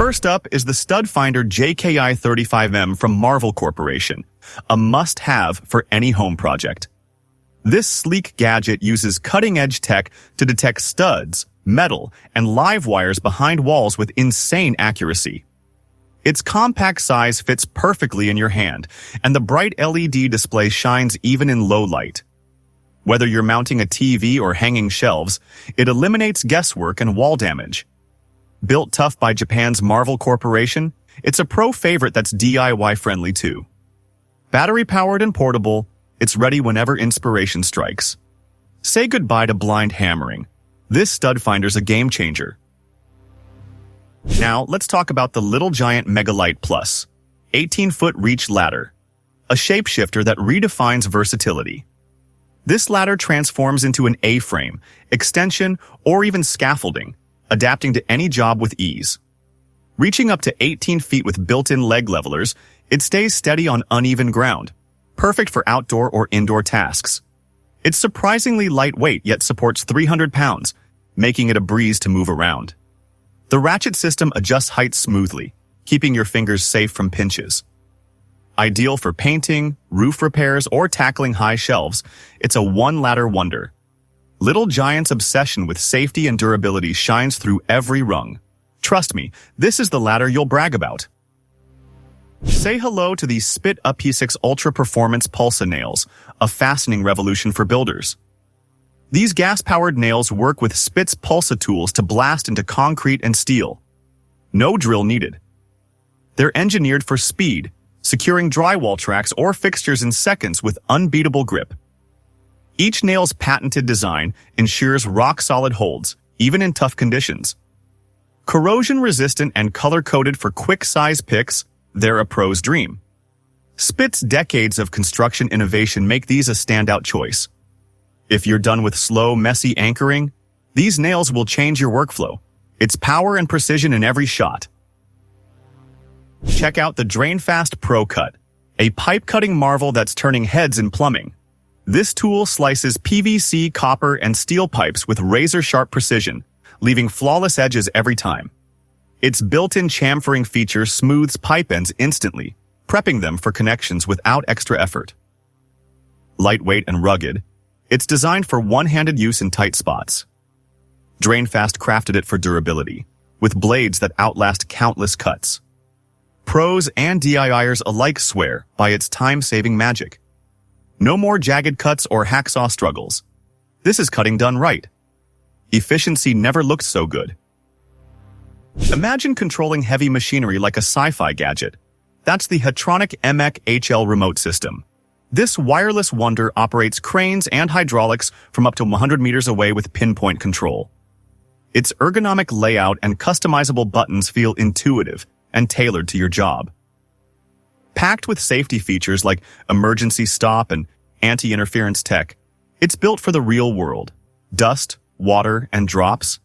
First up is the stud finder JKI 35M from Marvel Corporation, a must-have for any home project. This sleek gadget uses cutting-edge tech to detect studs, metal, and live wires behind walls with insane accuracy. Its compact size fits perfectly in your hand, and the bright LED display shines even in low light. Whether you're mounting a TV or hanging shelves, it eliminates guesswork and wall damage. Built tough by Japan's Marvel Corporation, it's a pro favorite that's DIY-friendly too. Battery-powered and portable, it's ready whenever inspiration strikes. Say goodbye to blind hammering. This stud finder's a game changer. Now, let's talk about the Little Giant MegaLite Plus, 18-foot reach ladder, a shapeshifter that redefines versatility. This ladder transforms into an A-frame, extension, or even scaffolding, adapting to any job with ease. Reaching up to 18 feet with built-in leg levelers, it stays steady on uneven ground, perfect for outdoor or indoor tasks. It's surprisingly lightweight yet supports 300 pounds, making it a breeze to move around. The ratchet system adjusts height smoothly, keeping your fingers safe from pinches. Ideal for painting, roof repairs, or tackling high shelves, it's a one-ladder wonder. Little Giant's obsession with safety and durability shines through every rung. Trust me, this is the ladder you'll brag about. Say hello to these Spit-Up P6 Ultra Performance Pulsa nails, a fastening revolution for builders. These gas-powered nails work with Spit's Pulsa tools to blast into concrete and steel. No drill needed. They're engineered for speed, securing drywall tracks or fixtures in seconds with unbeatable grip. Each nail's patented design ensures rock-solid holds, even in tough conditions. Corrosion-resistant and color-coded for quick-size picks, they're a pro's dream. Spit's decades of construction innovation make these a standout choice. If you're done with slow, messy anchoring, these nails will change your workflow. It's power and precision in every shot. Check out the Drainfast Pro Cut, a pipe-cutting marvel that's turning heads in plumbing. This tool slices PVC, copper, and steel pipes with razor-sharp precision, leaving flawless edges every time. Its built-in chamfering feature smooths pipe ends instantly, prepping them for connections without extra effort. Lightweight and rugged, it's designed for one-handed use in tight spots. Drainfast crafted it for durability, with blades that outlast countless cuts. Pros and DIYers alike swear by its time-saving magic. No more jagged cuts or hacksaw struggles. This is cutting done right. Efficiency never looked so good. Imagine controlling heavy machinery like a sci-fi gadget. That's the Hatronic MEC HL remote system. This wireless wonder operates cranes and hydraulics from up to 100 meters away with pinpoint control. Its ergonomic layout and customizable buttons feel intuitive and tailored to your job. Packed with safety features like emergency stop and anti-interference tech, it's built for the real world. Dust, water, and drops.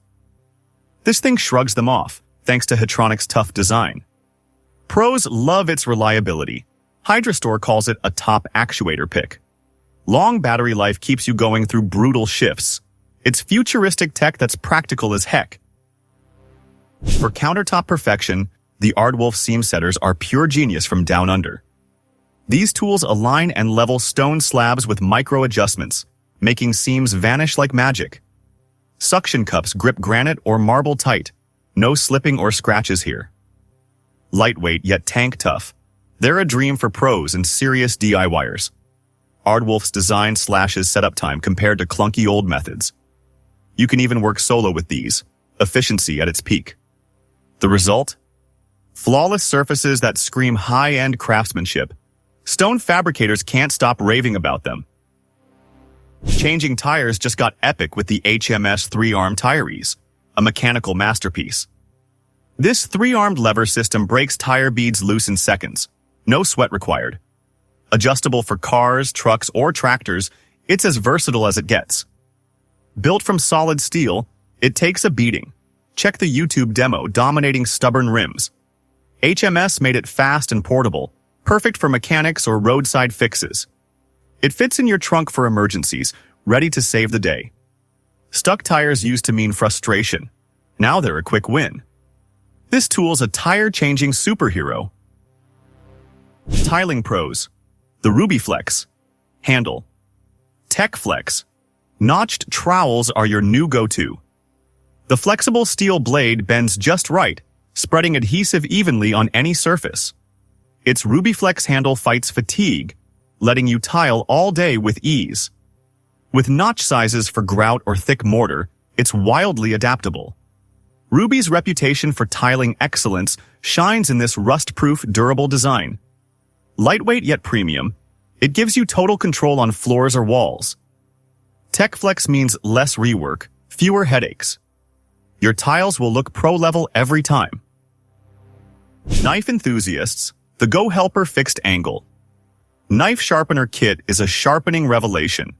This thing shrugs them off, thanks to Hatronic's tough design. Pros love its reliability. HydroStore calls it a top actuator pick. Long battery life keeps you going through brutal shifts. It's futuristic tech that's practical as heck. For countertop perfection, the Arwolf seam setters are pure genius from down under. These tools align and level stone slabs with micro adjustments, making seams vanish like magic. Suction cups grip granite or marble tight. No slipping or scratches here. Lightweight yet tank tough. They're a dream for pros and serious DIYers. Arwolf's design slashes setup time compared to clunky old methods. You can even work solo with these, efficiency at its peak. The result? Flawless surfaces that scream high-end craftsmanship. Stone fabricators can't stop raving about them. Changing tires just got epic with the HMS 3-arm tire ease, a mechanical masterpiece. This 3-armed lever system breaks tire beads loose in seconds. No sweat required. Adjustable for cars, trucks, or tractors, it's as versatile as it gets. Built from solid steel, it takes a beating. Check the YouTube demo dominating stubborn rims. HMS made it fast and portable, perfect for mechanics or roadside fixes. It fits in your trunk for emergencies, ready to save the day. Stuck tires used to mean frustration. Now they're a quick win. This tool's a tire-changing superhero. Tiling pros. The RubyFlex. Handle. TechFlex. Notched trowels are your new go-to. The flexible steel blade bends just right, spreading adhesive evenly on any surface. Its RubyFlex handle fights fatigue, letting you tile all day with ease. With notch sizes for grout or thick mortar, it's wildly adaptable. Ruby's reputation for tiling excellence shines in this rust-proof, durable design. Lightweight yet premium, it gives you total control on floors or walls. TechFlex means less rework, fewer headaches. Your tiles will look pro-level every time. Knife enthusiasts, the Gohelper fixed angle. Knife sharpener kit is a sharpening revelation.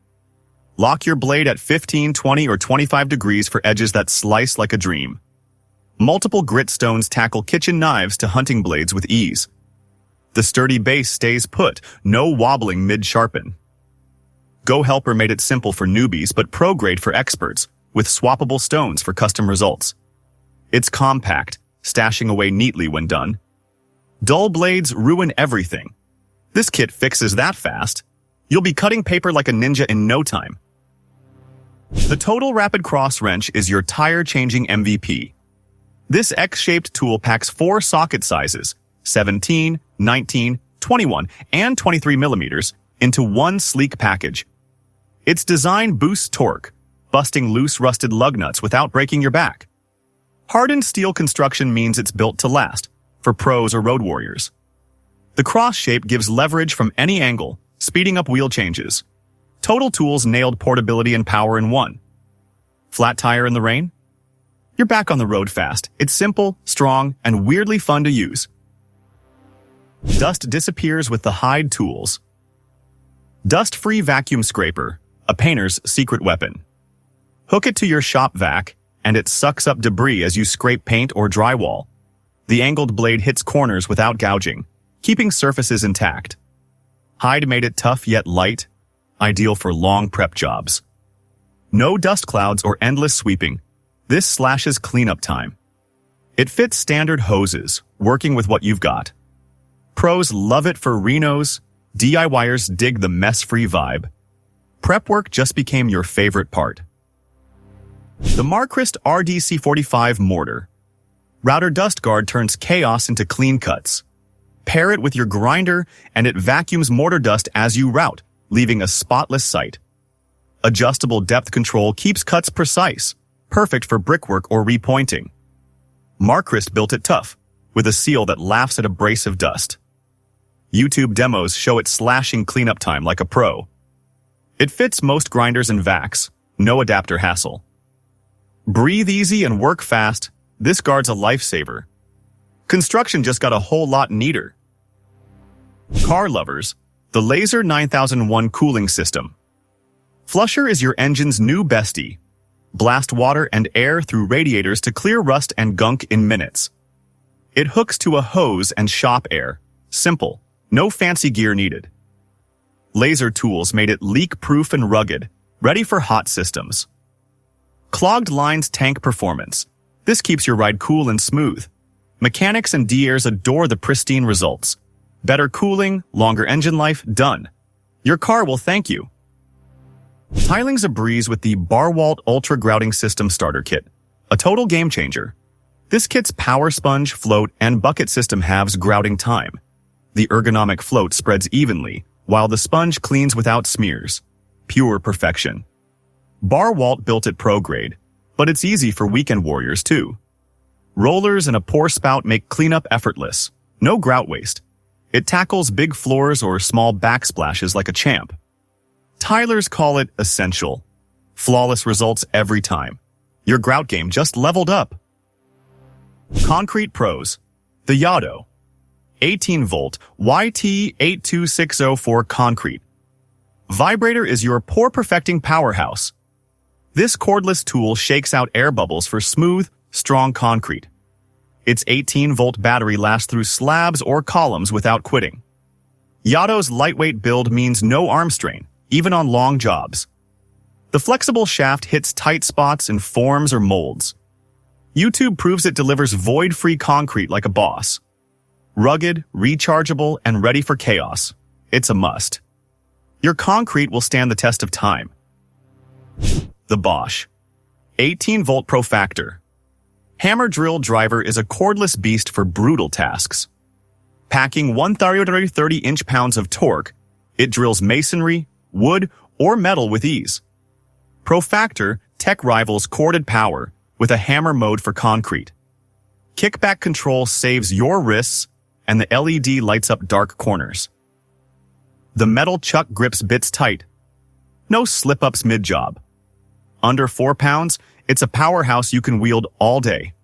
Lock your blade at 15, 20, or 25 degrees for edges that slice like a dream. Multiple grit stones tackle kitchen knives to hunting blades with ease. The sturdy base stays put, no wobbling mid-sharpen. Gohelper made it simple for newbies but pro-grade for experts, with swappable stones for custom results. It's compact, stashing away neatly when done. Dull blades ruin everything. This kit fixes that fast. You'll be cutting paper like a ninja in no time. The Total Rapid Cross Wrench is your tire-changing MVP. This X-shaped tool packs 4 socket sizes, 17, 19, 21, and 23 millimeters, into one sleek package. Its design boosts torque, busting loose rusted lug nuts without breaking your back. Hardened steel construction means it's built to last, for pros or road warriors. The cross shape gives leverage from any angle, speeding up wheel changes. Total Tools nailed portability and power in one. Flat tire in the rain? You're back on the road fast. It's simple, strong, and weirdly fun to use. Dust disappears with the Hyde tools. Dust-free vacuum scraper, a painter's secret weapon. Hook it to your shop vac, and it sucks up debris as you scrape paint or drywall. The angled blade hits corners without gouging, keeping surfaces intact. Hyde made it tough yet light, ideal for long prep jobs. No dust clouds or endless sweeping. This slashes cleanup time. It fits standard hoses, working with what you've got. Pros love it for renos, DIYers dig the mess-free vibe. Prep work just became your favorite part. The Marrist RDC45 mortar. Router dust guard turns chaos into clean cuts. Pair it with your grinder and it vacuums mortar dust as you route, leaving a spotless sight. Adjustable depth control keeps cuts precise, perfect for brickwork or repointing. Marrist built it tough, with a seal that laughs at abrasive dust. YouTube demos show it slashing cleanup time like a pro. It fits most grinders and vacs, no adapter hassle. Breathe easy and work fast, this guard's a lifesaver. Construction just got a whole lot neater. Car lovers, the Laser 9001 cooling system. Flusher is your engine's new bestie. Blast water and air through radiators to clear rust and gunk in minutes. It hooks to a hose and shop air. Simple, no fancy gear needed. Laser tools made it leak-proof and rugged, ready for hot systems. Clogged lines tank performance. This keeps your ride cool and smooth. Mechanics and DIers adore the pristine results. Better cooling, longer engine life, done. Your car will thank you. Tiling's a breeze with the Barwalt Ultra Grouting System Starter Kit, a total game changer. This kit's power sponge, float, and bucket system halves grouting time. The ergonomic float spreads evenly, while the sponge cleans without smears. Pure perfection. Barwalt built it pro-grade, but it's easy for weekend warriors too. Rollers and a pour spout make cleanup effortless. No grout waste. It tackles big floors or small backsplashes like a champ. Tilers call it essential. Flawless results every time. Your grout game just leveled up. Concrete pros. The Yato. 18-volt YT82604 concrete. Vibrator is your pour-perfecting powerhouse. This cordless tool shakes out air bubbles for smooth, strong concrete. Its 18-volt battery lasts through slabs or columns without quitting. Yato's lightweight build means no arm strain, even on long jobs. The flexible shaft hits tight spots in forms or molds. YouTube proves it delivers void-free concrete like a boss. Rugged, rechargeable, and ready for chaos. It's a must. Your concrete will stand the test of time. The Bosch 18-volt Profactor Hammer drill driver is a cordless beast for brutal tasks. Packing 130 inch-pounds of torque, it drills masonry, wood, or metal with ease. Profactor tech rivals corded power with a hammer mode for concrete. Kickback control saves your wrists, and the LED lights up dark corners. The metal chuck grips bits tight. No slip-ups mid-job. Under 4 pounds, it's a powerhouse you can wield all day.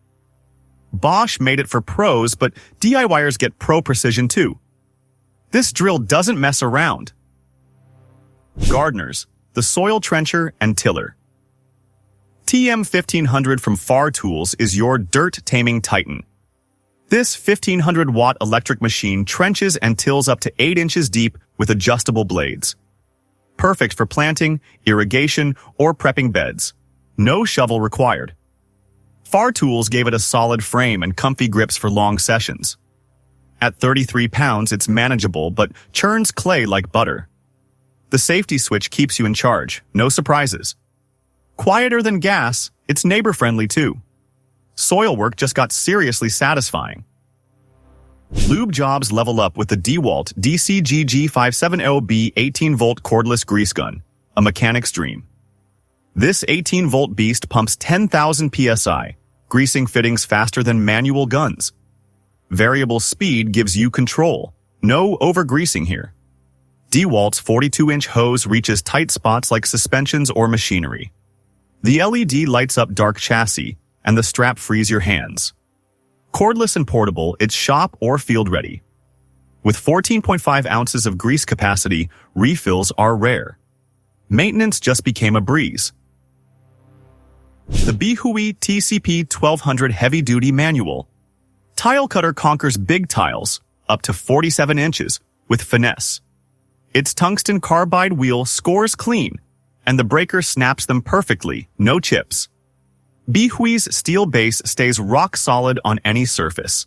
Bosch made it for pros, but DIYers get pro precision too. This drill doesn't mess around. Gardeners, the soil trencher and tiller. TM1500 from Far Tools is your dirt-taming titan. This 1500-watt electric machine trenches and tills up to 8 inches deep with adjustable blades. Perfect for planting, irrigation, or prepping beds. No shovel required. Far Tools gave it a solid frame and comfy grips for long sessions. At 33 pounds, it's manageable, but churns clay like butter. The safety switch keeps you in charge, no surprises. Quieter than gas, it's neighbor-friendly too. Soil work just got seriously satisfying. Lube jobs level up with the DeWalt DCGG570B 18-volt cordless grease gun, a mechanic's dream. This 18-volt beast pumps 10,000 psi, greasing fittings faster than manual guns. Variable speed gives you control. No over-greasing here. DeWalt's 42-inch hose reaches tight spots like suspensions or machinery. The LED lights up dark chassis, and the strap frees your hands. Cordless and portable, it's shop or field ready. With 14.5 ounces of grease capacity, refills are rare. Maintenance just became a breeze. The Bihui TCP 1200 heavy-duty manual. Tile cutter conquers big tiles, up to 47 inches, with finesse. Its tungsten carbide wheel scores clean, and the breaker snaps them perfectly, no chips. Bihui's steel base stays rock solid on any surface.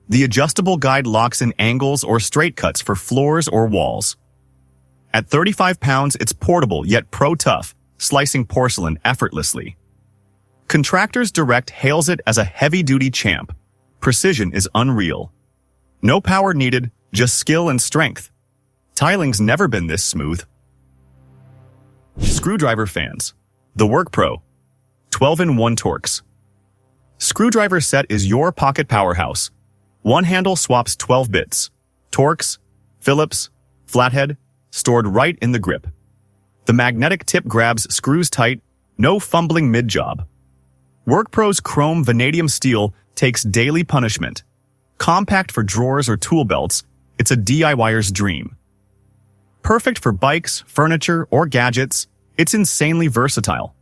The adjustable guide locks in angles or straight cuts for floors or walls. At 35 pounds, it's portable yet pro-tough, slicing porcelain effortlessly. Contractors Direct hails it as a heavy-duty champ. Precision is unreal. No power needed, just skill and strength. Tiling's never been this smooth. Screwdriver fans. The WorkPro 12-in-1 Torx. Screwdriver set is your pocket powerhouse. One handle swaps 12 bits. Torx, Phillips, flathead, stored right in the grip. The magnetic tip grabs screws tight, no fumbling mid-job. WorkPro's chrome vanadium steel takes daily punishment. Compact for drawers or tool belts, it's a DIYer's dream. Perfect for bikes, furniture, or gadgets, it's insanely versatile.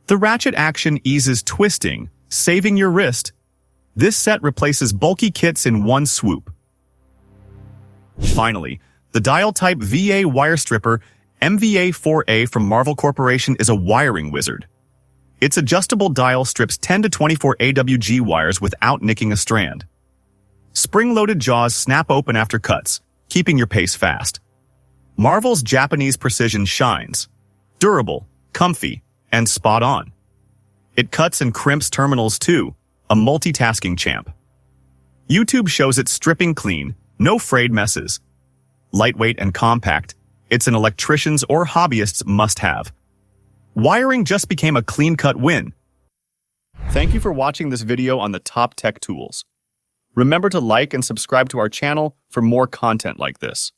The ratchet action eases twisting, saving your wrist. This set replaces bulky kits in one swoop. Finally, the dial-type VA wire stripper MVA4A from Marvel Corporation is a wiring wizard. Its adjustable dial strips 10 to 24 AWG wires without nicking a strand. Spring-loaded jaws snap open after cuts, keeping your pace fast. Marvel's Japanese precision shines. Durable, comfy, and spot on. It cuts and crimps terminals too, a multitasking champ. YouTube shows it stripping clean, no frayed messes. Lightweight and compact, it's an electrician's or hobbyist's must-have. Wiring just became a clean-cut win. Thank you for watching this video on the top tech tools. Remember to like and subscribe to our channel for more content like this.